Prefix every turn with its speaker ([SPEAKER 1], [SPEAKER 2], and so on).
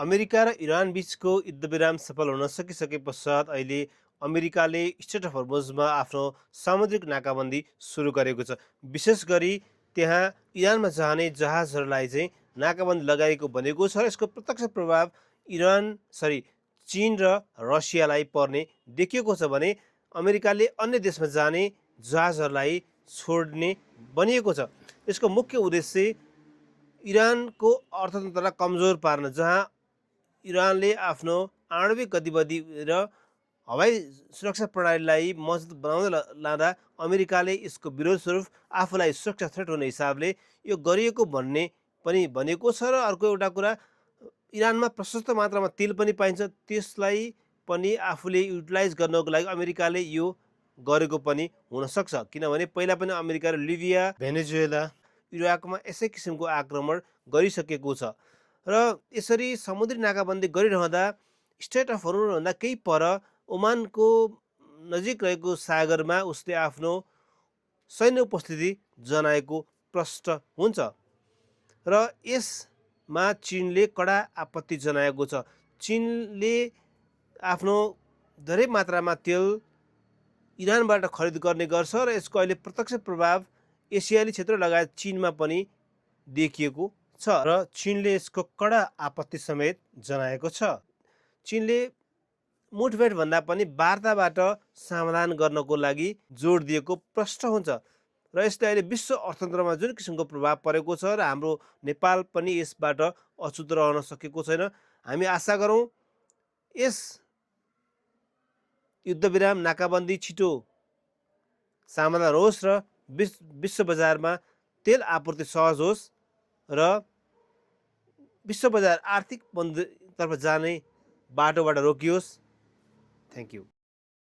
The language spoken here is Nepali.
[SPEAKER 1] अमेरिका र इरान बीचको युद्धविराम सफल हुन सकिसके पश्चात अहिले अमेरिकाले स्ट्रेट अफ हर्मुजमा आफ्नो सामुद्रिक नाकाबन्दी सुरु गरेको छ। विशेष गरी त्यहाँ इरानमा जाने जहाजहरूलाई चाहिँ नाकाबन्दी लगाएको भनेको छ र यसको प्रत्यक्ष प्रभाव चीन र रसियालाई पर्ने देखिएको छ भने अमेरिकाले अन्य देशमा जाने जहाजहरूलाई छोड्ने बनिएको छ। यसको मुख्य उद्देश्य इरानको अर्थतन्त्रलाई कमजोर पार्न, जहाँ इरानले आफ्नो आणविक गतिविधि र हवाई सुरक्षा प्रणालीलाई मजबुत बनाउँदै लाँदा अमेरिकाले यसको विरोध स्वरूप आफूलाई सुरक्षा थ्रेट हुने हिसाबले यो गरिएको भन्ने पनि भनेको छ। र अर्को एउटा कुरा, इरानमा प्रशस्त मात्रामा तेल पनि पाइन्छ, त्यसलाई पनि आफूले युटिलाइज गर्नको लागि अमेरिकाले यो गरेको पनि हुनसक्छ। किनभने पहिला पनि अमेरिकाले लिबिया, भेनेजुएला, इराकमा यसै किसिमको आक्रमण गरिसकेको छ। र यसरी समुद्री नाकाबन्दी गरिरहँदा स्ट्रेट अफ हर्मुजभन्दा केही पर ओमानको नजिक रहेको सागरमा उसले आफ्नो सैन्य उपस्थिति जनाएको प्रष्ट हुन्छ र यसमा चीनले कडा आपत्ति जनाएको छ। चीनले आफ्नो धेरै मात्रामा तेल इरानबाट खरिद गर्ने गर्छ र यसको अहिले प्रत्यक्ष प्रभाव एसियाली क्षेत्र लगायत चीनमा पनि देखिएको छ र चीनले यसको कडा आपत्ति समेत जनाएको छ। चीनले मुठभेड भन्दा पनि वार्ताबाट समाधान गर्नको लागि जोड दिएको प्रष्ट हुन्छ र यसले अहिले विश्व अर्थतन्त्रमा जुन किसिमको प्रभाव परेको छ र हाम्रो नेपाल पनि यसबाट अछुत रहन सकेको छैन। हामी आशा गरौँ यस युद्धविराम नाकाबन्दी छिटो समाधान होस् र विश्व बजारमा तेल आपूर्ति सहज होस् र विश्व बजार आर्थिक मन्दीतर्फ जाने बाटोबाट रोकियोस्। Thank you.